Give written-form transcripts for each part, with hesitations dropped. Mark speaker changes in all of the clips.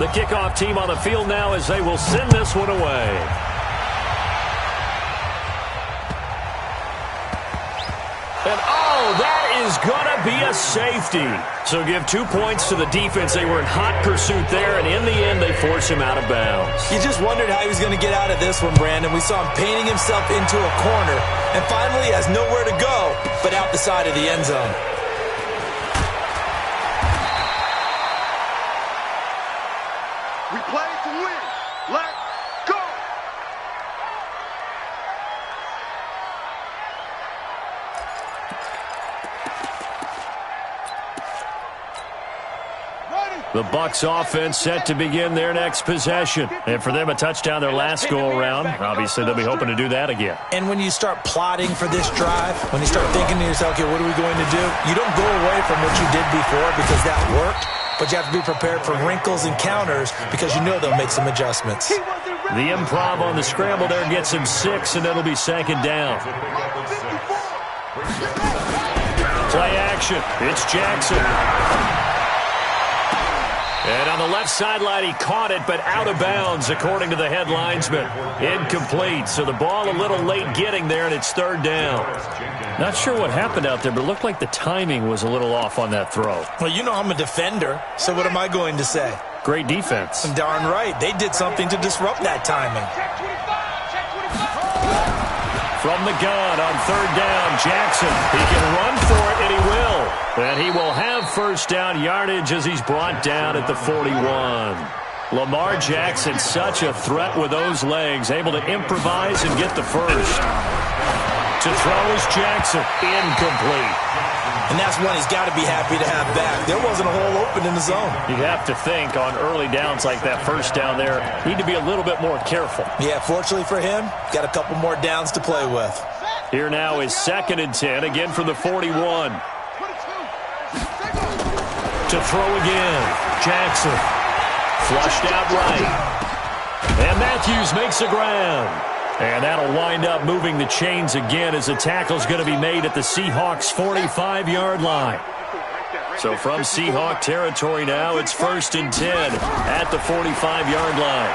Speaker 1: The kickoff team on the field now as they will send this one away. And oh, that is going to be a safety. So give 2 points to the defense. They were in hot pursuit there, and in the end, they force him out of bounds.
Speaker 2: You just wondered how he was going to get out of this one, Brandon. We saw him painting himself into a corner, and finally has nowhere to go but out the side of the end zone.
Speaker 3: We play to win. Let's go!
Speaker 1: The Bucs offense set to begin their next possession. And for them, a touchdown their last go-around. Obviously, they'll be hoping to do that again.
Speaker 2: And when you start plotting for this drive, when you start thinking to yourself, okay, what are we going to do? You don't go away from what you did before because that worked, but you have to be prepared for wrinkles and counters because you know they'll make some adjustments.
Speaker 1: The improv on the scramble there gets him 6, and it'll be second down. Play action. It's Jackson. And on the left sideline, he caught it, but out of bounds, according to the head linesman. Incomplete, so the ball a little late getting there, and it's third down. Not sure what happened out there, but it looked like the timing was a little off on that throw.
Speaker 2: Well, you know I'm a defender, so what am I going to say?
Speaker 1: Great defense.
Speaker 2: Darn right. They did something to disrupt that timing.
Speaker 1: From the gun on third down, Jackson. He can run for it, and he will. And he will have first down yardage as he's brought down at the 41. Lamar Jackson, such a threat with those legs, able to improvise and get the first. To throw is Jackson. Incomplete.
Speaker 2: And that's one he's got to be happy to have back. There wasn't a hole open in the zone.
Speaker 1: You'd have to think on early downs like that first down there, need to be a little bit more careful.
Speaker 2: Yeah, fortunately for him, got a couple more downs to play with.
Speaker 1: Here now is 2nd and 10, again from the 41. To throw again, Jackson. Flushed out right. And Matthews makes the ground. And that'll wind up moving the chains again as the tackle's going to be made at the Seahawks' 45-yard line. So from Seahawk territory now, it's 1st and 10 at the 45-yard line.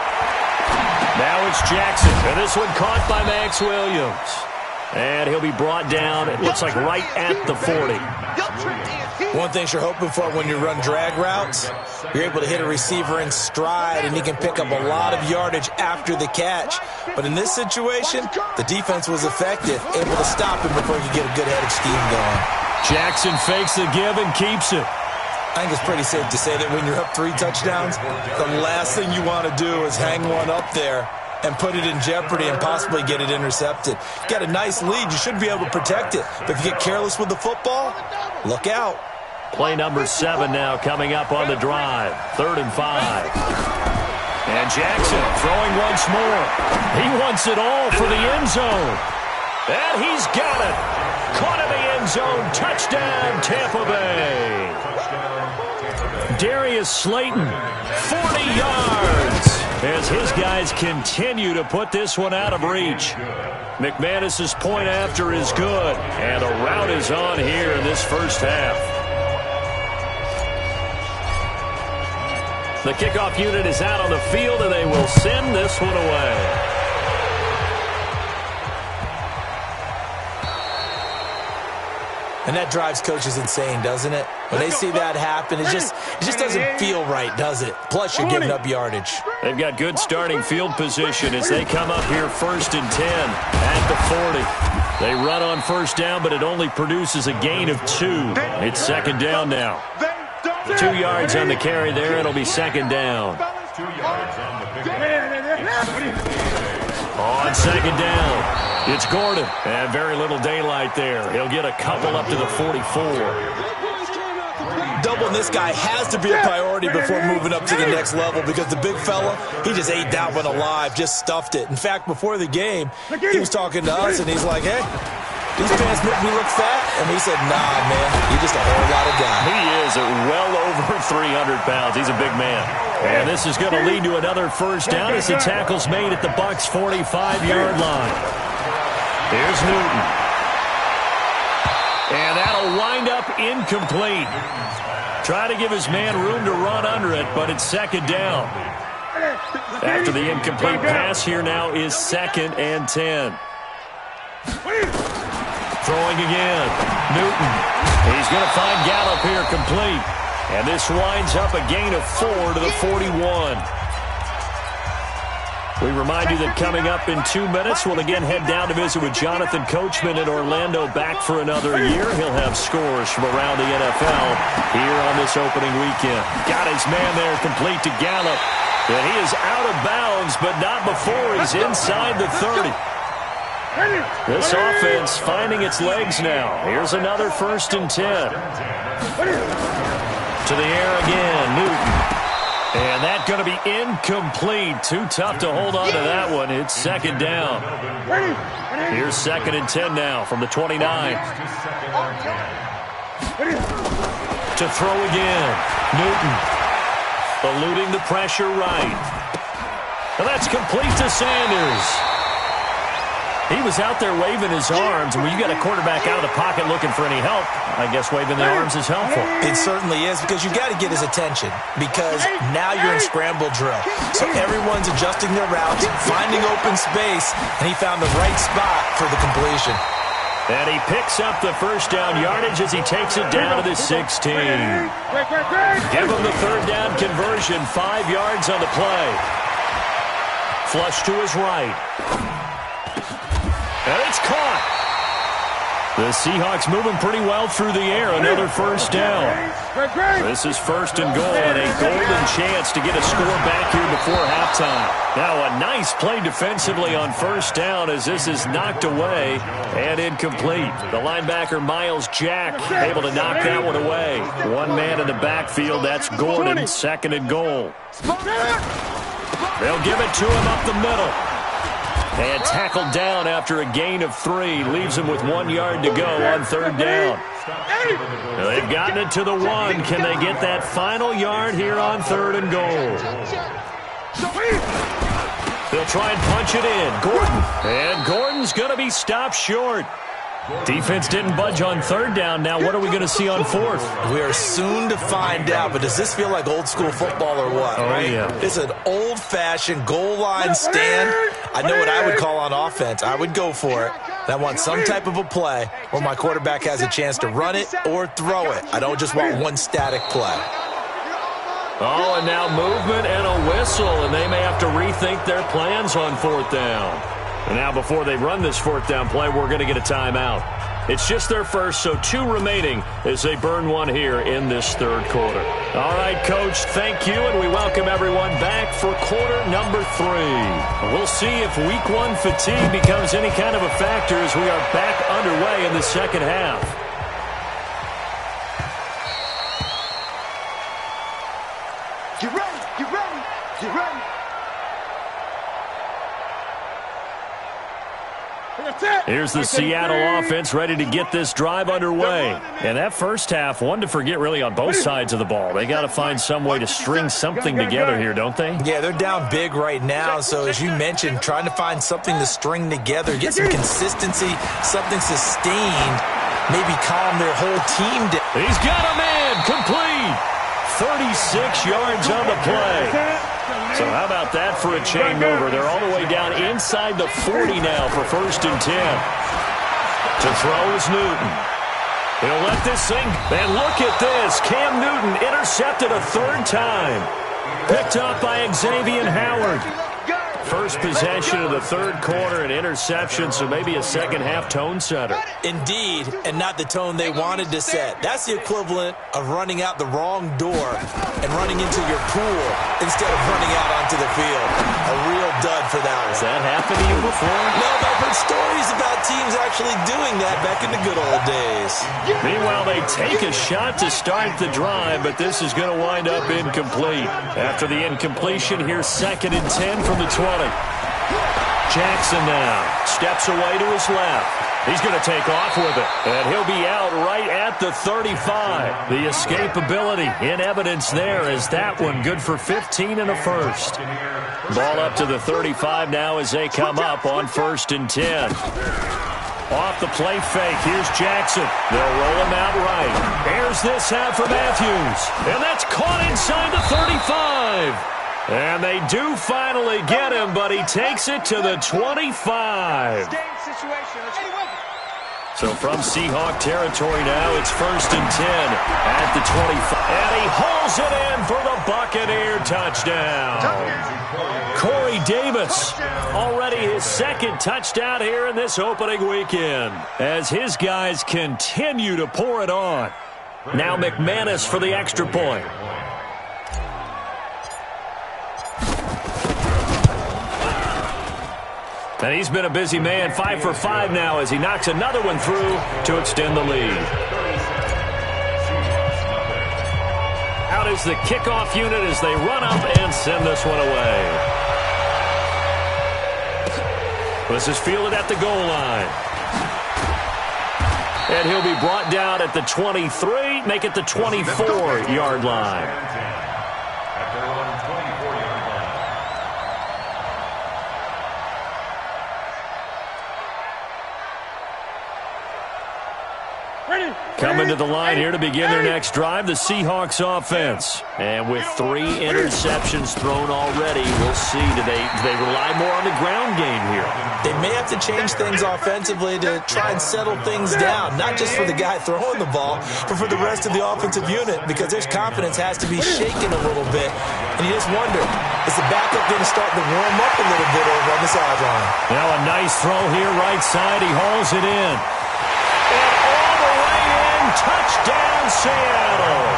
Speaker 1: Now it's Jackson, and this one caught by Max Williams. And he'll be brought down, it looks like right at the 40.
Speaker 2: One thing you're hoping for when you run drag routes, you're able to hit a receiver in stride, and he can pick up a lot of yardage after the catch. But in this situation, the defense was effective, able to stop him before he could get a good head of steam going.
Speaker 1: Jackson fakes the give and keeps it.
Speaker 2: I think it's pretty safe to say that when you're up 3 touchdowns, the last thing you want to do is hang one up there and put it in jeopardy and possibly get it intercepted. You got a nice lead. You should be able to protect it. But if you get careless with the football, look out.
Speaker 1: Play number 7 now coming up on the drive. 3rd and 5. And Jackson throwing once more. He wants it all for the end zone. And he's got it. Caught in the end zone. Touchdown, Tampa Bay. Darius Slayton, 40 yards. As his guys continue to put this one out of reach. McManus's point after is good. And a rout is on here in this first half. The kickoff unit is out on the field, and they will send this one away.
Speaker 2: And that drives coaches insane, doesn't it? When they see that happen, it just doesn't feel right, does it? Plus, you're giving up yardage.
Speaker 1: They've got good starting field position as they come up here 1st and 10 at the 40. They run on first down, but it only produces a gain of 2. It's second down now. 2 yards on the carry there. It'll be second down. On second down, it's Gordon. And very little daylight there. He'll get a couple up to the 44.
Speaker 2: Doubling this guy has to be a priority before moving up to the next level because the big fella, he just ate that one alive, just stuffed it. In fact, before the game, he was talking to us, and he's like, hey, these pants make me look fat. And we said, nah, man, you're just a whole lot of guy.
Speaker 1: He is well over 300 pounds. He's a big man. And this is going to lead to another first down as the tackle's made at the Bucs' 45-yard line. Here's Newton. And that'll wind up incomplete. Try to give his man room to run under it, but it's second down. After the incomplete pass, here now is 2nd and 10. Throwing again. Newton. He's going to find Gallup here complete. And this winds up a gain of 4 to the 41. We remind you that coming up in 2 minutes, we'll again head down to visit with Jonathan Coachman in Orlando, back for another year. He'll have scores from around the NFL here on this opening weekend. Got his man there complete to Gallup. And he is out of bounds, but not before he's inside the 30. This offense finding its legs now. Here's another 1st and 10. To the air again, Newton. And that's going to be incomplete. Too tough to hold on to that one. It's 2nd down. Here's 2nd and 10 now from the 29. To throw again. Newton. Eluding the pressure right. And that's complete to Sanders. He was out there waving his arms, and when you got a quarterback out of the pocket looking for any help, I guess waving the arms is helpful.
Speaker 2: It certainly is, because you got to get his attention, because now you're in scramble drill. So everyone's adjusting their routes, finding open space, and he found the right spot for the completion.
Speaker 1: And he picks up the 1st down yardage as he takes it down to the 16. Give him the 3rd down conversion, 5 yards on the play. Flush to his right. And it's caught. The Seahawks moving pretty well through the air. Another 1st down. This is 1st and goal, and a golden chance to get a score back here before halftime. Now a nice play defensively on 1st down as this is knocked away and incomplete. The linebacker Miles Jack able to knock that one away. One man in the backfield. That's Gordon. 2nd and goal. They'll give it to him up the middle. And tackled down after a gain of 3. Leaves him with 1 yard to go on 3rd down. They've gotten it to the 1. Can they get that final yard here on 3rd and goal? They'll try and punch it in. Gordon. And Gordon's going to be stopped short. Defense didn't budge on 3rd down. Now what are we going to see on 4th?
Speaker 2: We are soon to find out, but does this feel like old school football or what?
Speaker 1: Oh,
Speaker 2: right?
Speaker 1: Yeah.
Speaker 2: It's an old-fashioned goal line stand. I know what I would call on offense. I would go for it. I want some type of a play where my quarterback has a chance to run it or throw it. I don't just want one static play.
Speaker 1: Oh, and now movement and a whistle, and they may have to rethink their plans on 4th down. And now before they run this 4th down play, we're going to get a timeout. It's just their first, so 2 remaining as they burn 1 here in this 3rd quarter. All right, Coach, thank you, and we welcome everyone back for quarter number 3. We'll see if week 1 fatigue becomes any kind of a factor as we are back underway in the 2nd half.
Speaker 3: Get ready, get ready, get ready.
Speaker 1: Here's the Seattle offense ready to get this drive underway. And that first half, one to forget really on both sides of the ball. They got to find some way to string something together here, don't they?
Speaker 2: Yeah, they're down big right now. So as you mentioned, trying to find something to string together, get some consistency, something sustained, maybe calm their whole team down.
Speaker 1: He's got a man complete. 36 yards on the play. So how about that for a chain mover? They're all the way down inside the 40 now for 1st and 10. To throw is Newton. He'll let this thing, and look at this. Cam Newton intercepted a 3rd time. Picked up by Xavier Howard. First possession of the 3rd quarter, an interception, so maybe a 2nd half tone setter.
Speaker 2: Indeed, and not the tone they wanted to set. That's the equivalent of running out the wrong door and running into your pool instead of running out onto the field. A real dud for that one.
Speaker 1: Has that happened to you before?
Speaker 2: No, but I've heard stories about teams actually doing that back in the good old days.
Speaker 1: Meanwhile, they take a shot to start the drive, but this is going to wind up incomplete. After the incompletion, here's 2nd and 10 from the 20. Jackson now steps away to his left. He's going to take off with it, and he'll be out right at the 35. The escapability in evidence there as that one good for 15 and a 1st. Ball up to the 35 now as they come up on 1st and 10. Off the play fake, here's Jackson. They'll roll him out right. Airs this out for Matthews. And that's caught inside the 35. And they do finally get him, but he takes it to the 25. So from Seahawk territory now, it's 1st and 10 at the 25. And he hauls it in for the Buccaneer touchdown. Corey Davis, already his 2nd touchdown here in this opening weekend, as his guys continue to pour it on. Now McManus for the extra point. And he's been a busy man, 5 for 5 now as he knocks another one through to extend the lead. Out is the kickoff unit as they run up and send this one away. This is fielded at the goal line. And he'll be brought down at the 23, make it the 24-yard line. Coming to the line here to begin their next drive, the Seahawks offense. And with 3 interceptions thrown already, we'll see. Do they rely more on the ground game here?
Speaker 2: They may have to change things offensively to try and settle things down, not just for the guy throwing the ball, but for the rest of the offensive unit, because their confidence has to be shaken a little bit. And you just wonder, is the backup going to start to warm up a little bit over on the sideline?
Speaker 1: Now a nice throw here, right side. He hauls it in. Touchdown, Seattle.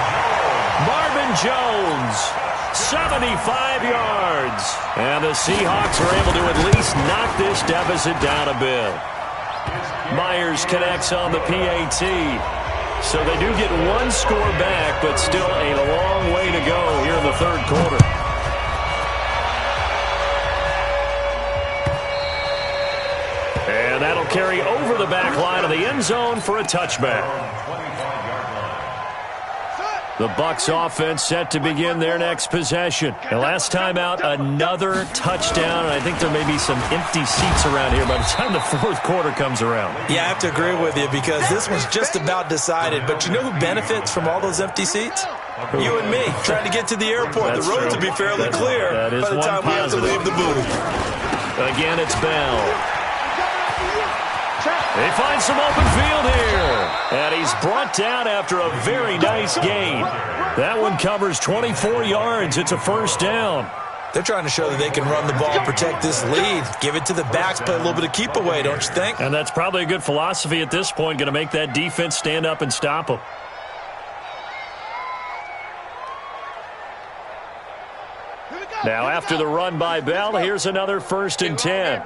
Speaker 1: Marvin Jones, 75 yards. And the Seahawks are able to at least knock this deficit down a bit. Myers connects on the PAT. So they do get 1 score back, but still a long way to go here in the 3rd quarter. And that'll carry over the back line of the end zone for a touchback. The Bucs offense set to begin their next possession. And last time out, another touchdown. And I think there may be some empty seats around here by the time the 4th quarter comes around.
Speaker 2: Yeah, I have to agree with you because this one's just about decided. But you know who benefits from all those empty seats? You and me, trying to get to the airport. The roads will be fairly clear by the time we have to leave the booth.
Speaker 1: Again, it's Bell. They find some open field here. And he's brought down after a very nice gain. That one covers 24 yards. It's a 1st down.
Speaker 2: They're trying to show that they can run the ball, protect this lead, give it to the backs, play a little bit of keep away, don't you think?
Speaker 1: And that's probably a good philosophy at this point, going to make that defense stand up and stop them. Now after the run by Bell, here's another 1st and 10.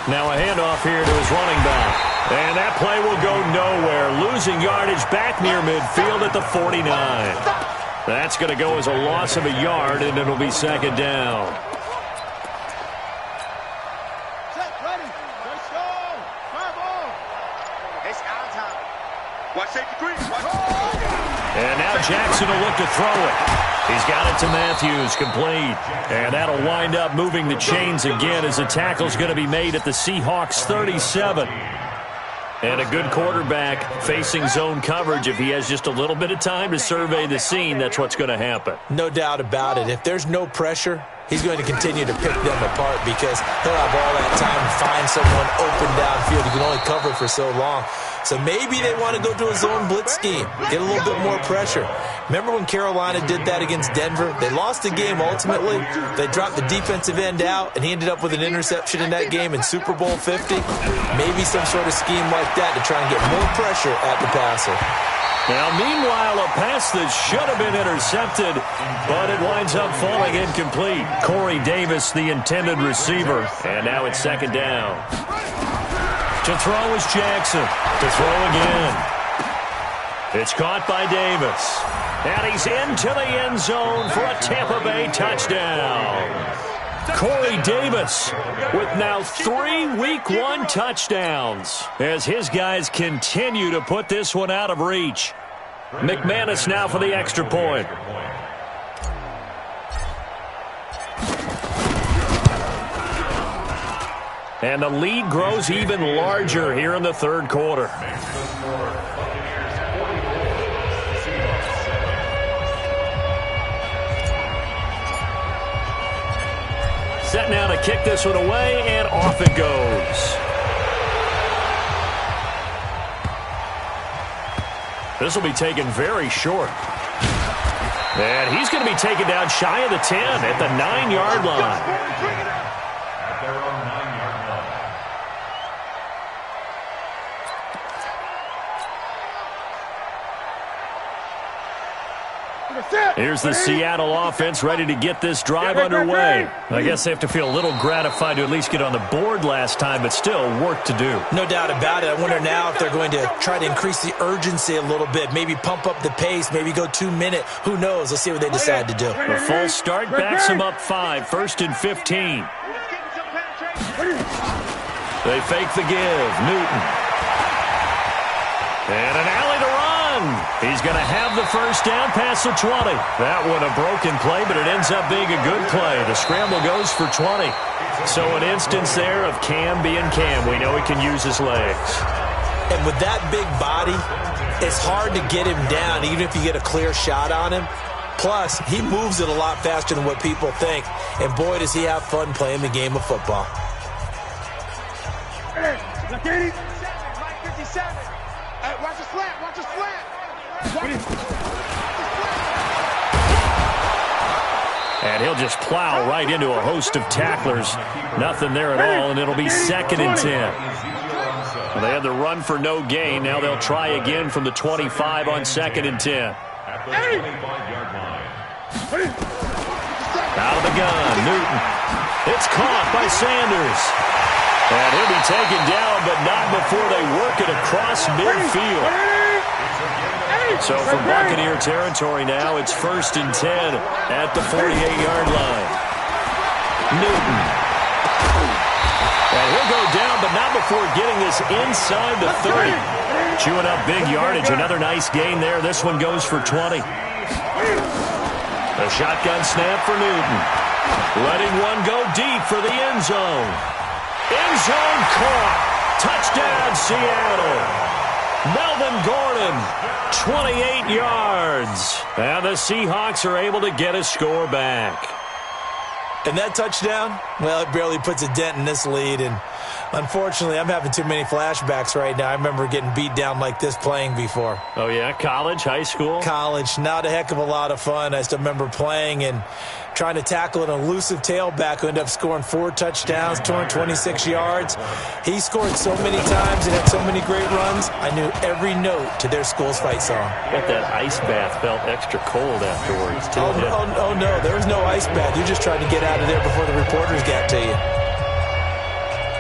Speaker 1: Now a handoff here to his running back. And that play will go nowhere. Losing yardage back near midfield at the 49. That's going to go as a loss of a yard, and it'll be 2nd down. And now Jackson will look to throw it. He's got it to Matthews, complete. And that'll wind up moving the chains again as the tackle's going to be made at the Seahawks 37. And a good quarterback facing zone coverage. If he has just a little bit of time to survey the scene, that's what's going to happen.
Speaker 2: No doubt about it. If there's no pressure, he's going to continue to pick them apart because he'll have all that time to find someone open downfield. He can only cover for so long. So maybe they want to go to a zone blitz scheme, get a little bit more pressure. Remember when Carolina did that against Denver? They lost the game ultimately. They dropped the defensive end out, and he ended up with an interception in that game in Super Bowl 50. Maybe some sort of scheme like that to try and get more pressure at the passer.
Speaker 1: Now, meanwhile, a pass that should have been intercepted, but it winds up falling incomplete. Corey Davis, the intended receiver, and now it's 2nd down. To throw is Jackson. To throw again. It's caught by Davis. And he's into the end zone for a Tampa Bay touchdown. Corey Davis with now 3 Week 1 touchdowns as his guys continue to put this one out of reach. McManus now for the extra point. And the lead grows even larger here in the third quarter. Set now to kick this one away, and off it goes. This will be taken very short. And he's going to be taken down shy of the 10 at the 9-yard line. Here's the Seattle offense ready to get this drive underway. I guess they have to feel a little gratified to at least get on the board last time, but still work to do.
Speaker 2: No doubt about it. I wonder now if they're going to try to increase the urgency a little bit, maybe pump up the pace, maybe go 2-minute. Who knows? Let's see what they decide to do.
Speaker 1: The full start backs them up 5, 1st and 15. They fake the give. Newton. And an alley to run. He's going to have the first down past the 20. That one a broken play, but it ends up being a good play. The scramble goes for 20. So an instance there of Cam being Cam. We know he can use his legs.
Speaker 2: And with that big body, it's hard to get him down, even if you get a clear shot on him. Plus, he moves it a lot faster than what people think. And boy, does he have fun playing the game of football.
Speaker 3: Watch the slant, watch the slant.
Speaker 1: And he'll just plow right into a host of tacklers. Nothing there at all, and it'll be 2nd and 10. Well, they had the run for no gain. Now they'll try again from the 25 on 2nd and 10. Out of the gun, Newton. It's caught by Sanders. And he'll be taken down, but not before they work it across midfield. So from Buccaneer territory now, it's 1st and 10 at the 48-yard line. Newton. And he'll go down, but not before getting this inside the 30. Chewing up big yardage. Another nice gain there. This one goes for 20. A shotgun snap for Newton. Letting one go deep for the end zone. End zone caught. Touchdown, Seattle. Melvin Gordon, 28 yards. And the Seahawks are able to get a score back.
Speaker 2: And that touchdown, well, it barely puts a dent in this lead. And unfortunately, I'm having too many flashbacks right now. I remember getting beat down like this playing before.
Speaker 1: Oh, yeah? College, high school?
Speaker 2: College. Not a heck of a lot of fun. I still remember playing and trying to tackle an elusive tailback who ended up scoring 4 touchdowns, 226 yards. He scored so many times and had so many great runs, I knew every note to their school's fight song.
Speaker 1: Bet that ice bath felt extra cold afterwards, too.
Speaker 2: Oh, no, there was no ice bath. You just tried to get out of there before the reporters got to you.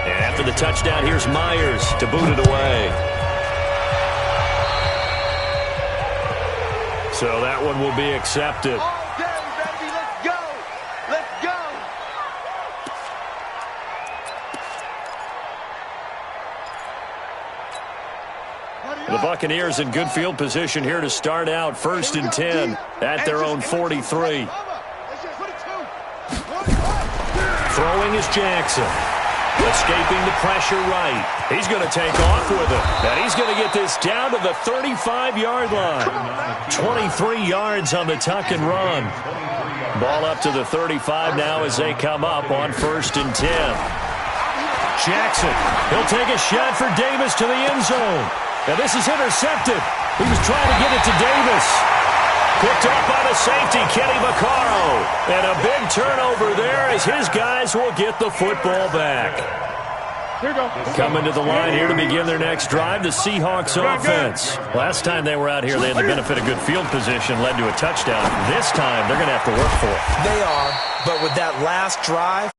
Speaker 1: And after the touchdown, here's Myers to boot it away. So that one will be accepted. The Buccaneers in good field position here to start out. 1st and 10 at their own 43. Throwing is Jackson. Escaping the pressure right. He's going to take off with it. And he's going to get this down to the 35-yard line. 23 yards on the tuck and run. Ball up to the 35 now as they come up on 1st and 10. Jackson, he'll take a shot for Davis to the end zone. Now this is intercepted. He was trying to get it to Davis. Picked up by the safety, Kenny Vaccaro. And a big turnover there as his guys will get the football back. Here you go. Coming to the line here to begin their next drive, the Seahawks offense. Last time they were out here, they had the benefit of good field position, led to a touchdown. This time, they're going to have to work for it.
Speaker 2: They are, but with that last drive,